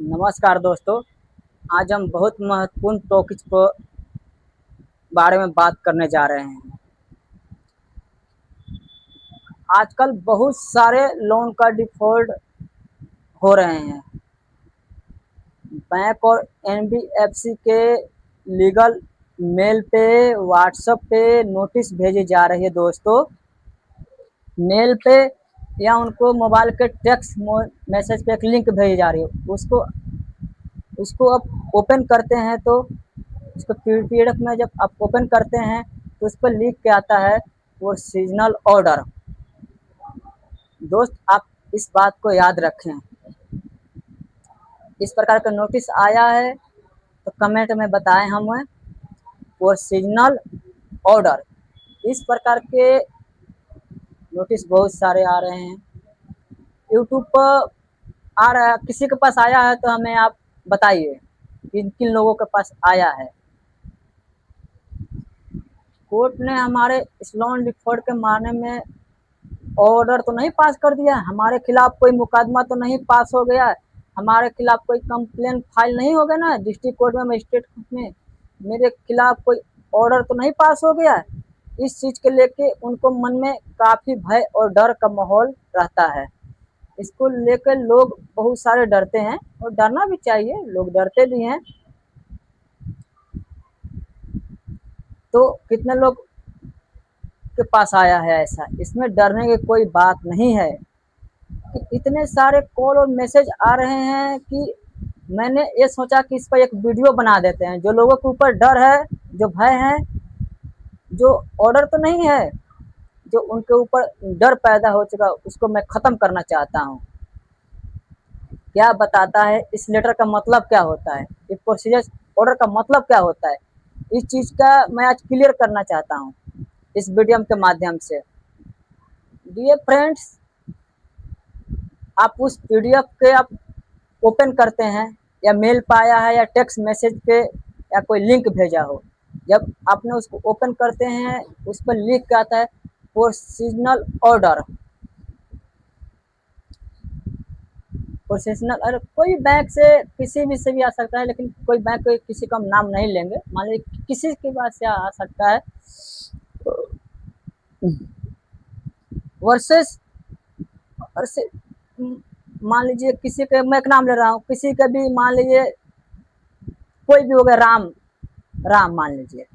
नमस्कार दोस्तों। आज हम बहुत महत्वपूर्ण टॉपिक को बारे में बात करने जा रहे हैं। आजकल बहुत सारे लोन का डिफ़ॉल्ट हो रहे हैं। बैंक और एनबीएफसी के लीगल मेल पे, व्हाट्सएप पे नोटिस भेजी जा रही है दोस्तों। मेल पे या उनको मोबाइल के टेक्स्ट मैसेज पे एक लिंक भेजी जा रही है। उसको आप ओपन करते हैं तो उसको पीडीएफ में जब आप ओपन करते हैं तो उस पर लिख के आता है वो सीजनल ऑर्डर। दोस्त, आप इस बात को याद रखें। इस प्रकार का नोटिस आया है तो कमेंट में बताएं हमें। वो सीजनल ऑर्डर, इस प्रकार के नोटिस बहुत सारे आ रहे हैं। यूट्यूब पर आ रहा है, किसी के पास आया है तो हमें आप बताइए किन किन लोगों के पास आया है। कोर्ट ने हमारे इस लोन डिफॉल्ट के मामले में ऑर्डर तो नहीं पास कर दिया, हमारे खिलाफ कोई मुकदमा तो नहीं पास हो गया, हमारे खिलाफ कोई कंप्लेन फाइल नहीं हो गया ना डिस्ट्रिक्ट कोर्ट में, मजिस्ट्रेट कोर्ट में मेरे खिलाफ कोई ऑर्डर तो नहीं पास हो गया। इस चीज़ के लेके उनको मन में काफ़ी भय और डर का माहौल रहता है। इसको लेकर लोग बहुत सारे डरते हैं और डरना भी चाहिए, लोग डरते भी हैं। तो कितने लोग के पास आया है ऐसा, इसमें डरने की कोई बात नहीं है। कि इतने सारे कॉल और मैसेज आ रहे हैं कि मैंने ये सोचा कि इस पर एक वीडियो बना देते हैं। जो लोगों के ऊपर डर है, जो भय है, जो ऑर्डर तो नहीं है, जो उनके ऊपर डर पैदा हो चुका, उसको मैं ख़त्म करना चाहता हूँ। क्या बताता है इस लेटर का मतलब, क्या होता है इस प्रोसीजर ऑर्डर का मतलब, क्या होता है, इस चीज़ का मैं आज क्लियर करना चाहता हूँ इस वीडियो के माध्यम से। डियर फ्रेंड्स, आप उस पीडीएफ के आप ओपन करते हैं या मेल पाया है या टेक्स्ट मैसेज पे या कोई लिंक भेजा हो, जब आपने उसको ओपन करते हैं उस पर लिख के आता है प्रोसीजनल ऑर्डर। प्रोफेशनल, अरे कोई बैंक से किसी भी से भी आ सकता है, लेकिन कोई बैंक के किसी का हम नाम नहीं लेंगे, मान लीजिए किसी के पास से आ सकता है। वर्सेस वर्सेस मान लीजिए किसी के, मैं एक नाम ले रहा हूँ, किसी का भी मान लीजिए कोई भी हो गया, राम राम मान लीजिए।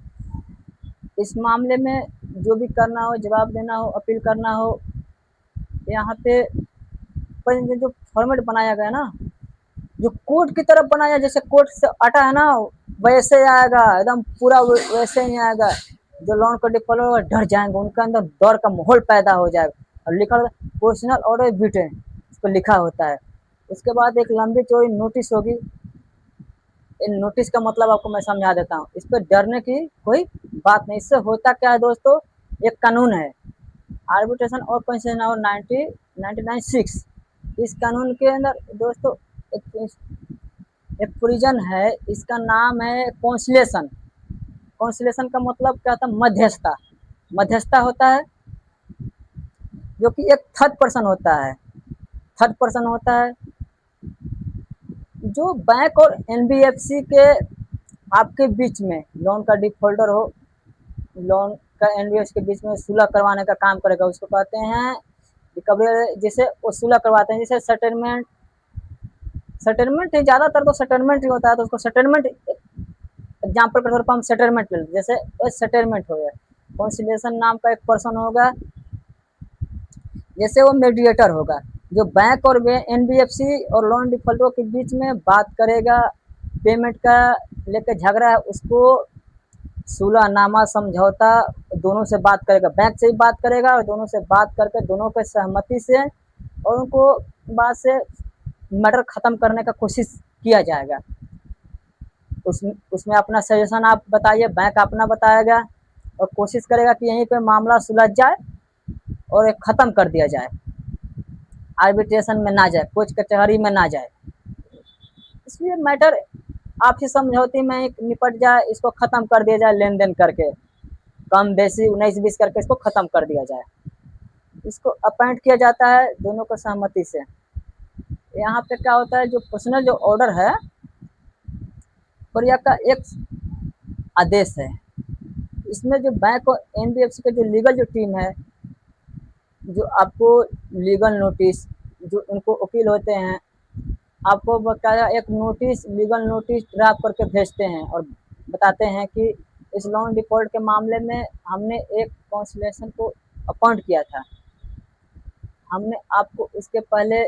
इस मामले में जो भी करना हो, जवाब देना हो, अपील करना हो, यहाँ पे पर जो फॉर्मेट बनाया गया ना, जो कोर्ट की तरफ बनाया, जैसे कोर्ट से अटा है ना, वैसे आएगा एकदम पूरा, वैसे ही आएगा। जो लोन को डिफॉल्ट होगा डर जाएंगे, उनके अंदर डर का माहौल पैदा हो जाएगा। और लिखा होता है पर्सनल ऑर्डर ब्यूटेन, इस पर लिखा होता है। उसके बाद एक लंबी चौड़ी नोटिस होगी। इन नोटिस का मतलब आपको मैं समझा देता हूँ, इस पर डरने की कोई बात नहीं। इससे होता क्या है दोस्तों, एक कानून है आर्बिट्रेशन और कंसेशन और 1996। इस कानून के अंदर दोस्तों एक एक प्रोविजन है, इसका नाम है कॉन्सिलेशन। कॉन्सिलेशन का मतलब क्या होता है, मध्यस्थता। मध्यस्थता होता है जो कि एक थर्ड पर्सन होता है। थर्ड पर्सन होता है जो बैंक और एनबीएफसी के आपके बीच में लोन का डिफॉल्टर हो, लोन का एनबीएफसी के बीच में सुलह करवाने का काम करेगा, उसको कहते हैं रिकवरी। जिसे वो सुलह करवाते हैं, जैसे सेटलमेंट, सेटलमेंट ही ज़्यादातर तो सेटलमेंट ही होता है, तो उसको सेटलमेंट एग्जाम्पल के तौर पर हम सेटलमेंट ले लेते, जैसे सेटलमेंट हो गया। कॉन्सिलेशन नाम का एक पर्सन होगा, जैसे वो मीडिएटर होगा, जो बैंक और एनबीएफसी और लोन डिफॉल्टरों के बीच में बात करेगा। पेमेंट का लेकर झगड़ा है, उसको सुलहनामा समझौता दोनों से बात करेगा, बैंक से भी बात करेगा और दोनों से बात करके दोनों के सहमति से और उनको बात से मैटर ख़त्म करने का कोशिश किया जाएगा। उसमें अपना सजेशन आप बताइए, बैंक अपना बताएगा और कोशिश करेगा कि यहीं पे मामला सुलझ जाए और एक ख़त्म कर दिया जाए, आर्बिट्रेशन में ना जाए, कोर्ट कचहरी में ना जाए। इसलिए मैटर आपसी समझौते में निपट जाए, इसको ख़त्म कर दिया जाए, लेन देन करके कम बेसी 19-20 करके इसको ख़त्म कर दिया जाए। इसको अपॉइंट किया जाता है दोनों को सहमति से। यहाँ पे क्या होता है, जो पर्सनल जो ऑर्डर है कोरिया का एक आदेश है। इसमें जो बैंक और एनबीएफसी का जो लीगल जो टीम है, जो आपको लीगल नोटिस, जो उनको वकील होते हैं, आपको बकाया एक नोटिस, लीगल नोटिस ड्राफ्ट करके भेजते हैं और बताते हैं कि इस लोन डिफॉल्ट के मामले में हमने एक काउंसलेशन को अपॉइंट किया था, हमने आपको इसके पहले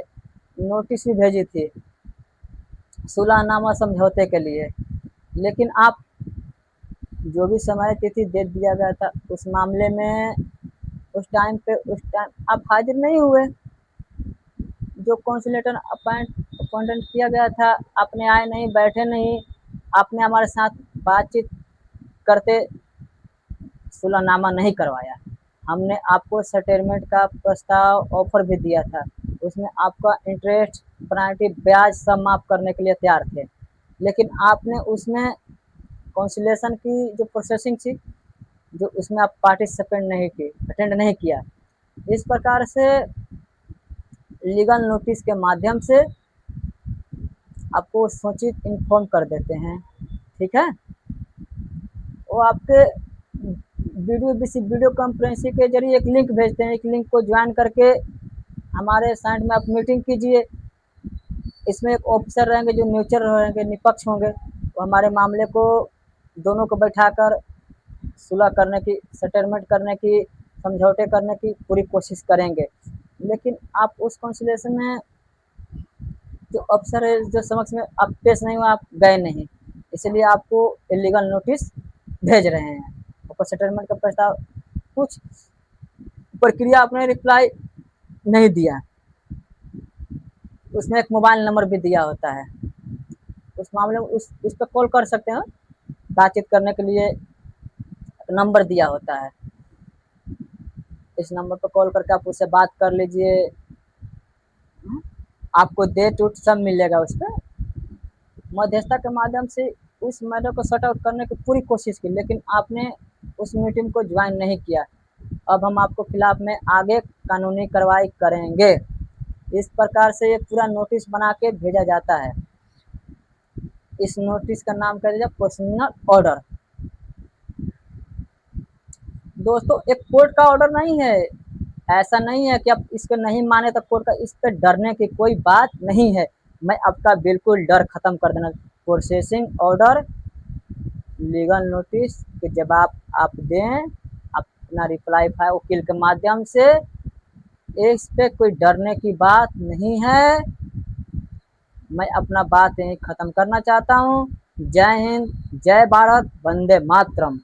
नोटिस भी भेजी थी सुलहनामा समझौते के लिए, लेकिन आप जो भी समय तिथि दे दिया गया था उस मामले में उस टाइम आप हाजिर नहीं हुए। जो काउंसलेटर अपॉइंटेड किया गया था, आपने आए नहीं, बैठे नहीं, आपने हमारे साथ बातचीत करते सुलहनामा नहीं करवाया। हमने आपको सेटलमेंट का प्रस्ताव ऑफर भी दिया था, उसमें आपका इंटरेस्ट, पेनल्टी, ब्याज सब माफ़ करने के लिए तैयार थे, लेकिन आपने उसमें काउंसलेशन की जो प्रोसेसिंग थी, जो उसमें आप पार्टिसिपेंट नहीं की, अटेंड नहीं किया। इस प्रकार से लीगल नोटिस के माध्यम से आपको सूचित इन्फॉर्म कर देते हैं, ठीक है। वो आपके वीडियो कॉन्फ्रेंसिंग के जरिए एक लिंक भेजते हैं, एक लिंक को ज्वाइन करके हमारे साइड में आप मीटिंग कीजिए। इसमें एक ऑफिसर रहेंगे जो न्यूट्रल रहेंगे, निष्पक्ष होंगे, वो हमारे मामले को दोनों को बैठाकर सुलह करने की, सेटलमेंट करने की, समझौते करने की पूरी कोशिश करेंगे। लेकिन आप उस काउंसिलेशन में जो अफसर है, जो समक्ष में आप पेश नहीं हुए, आप गए नहीं, इसलिए आपको इलीगल नोटिस भेज रहे हैं। आपको सेटलमेंट का प्रस्ताव, कुछ प्रक्रिया आपने रिप्लाई नहीं दिया, उसमें एक मोबाइल नंबर भी दिया होता है, उस मामले में उस पर कॉल कर सकते हैं। बातचीत करने के लिए नंबर दिया होता है, इस नंबर पर कॉल करके आप उससे बात कर लीजिए। आपको डेट उट सब मिलेगा उस पर। मध्यस्थता के माध्यम से उस मैटर को सॉर्ट आउट करने की पूरी कोशिश की, लेकिन आपने उस मीटिंग को ज्वाइन नहीं किया। अब हम आपको खिलाफ में आगे कानूनी कार्रवाई करेंगे। इस प्रकार से ये पूरा नोटिस बना के भेजा जाता है। इस नोटिस का नाम कह दीजिए पर्सनल ऑर्डर। दोस्तों, एक कोर्ट का ऑर्डर नहीं है, ऐसा नहीं है कि आप इसको नहीं माने तो कोर्ट का, इस पर डरने की कोई बात नहीं है। मैं आपका बिल्कुल डर खत्म कर देना। प्रोसेसिंग ऑर्डर, लीगल नोटिस के जवाब आप दें, अपना रिप्लाई फाइल वकील के माध्यम से, इस पे कोई डरने की बात नहीं है। मैं अपना बात यहीं ख़त्म करना चाहता हूँ। जय हिंद, जय भारत, वंदे मातरम।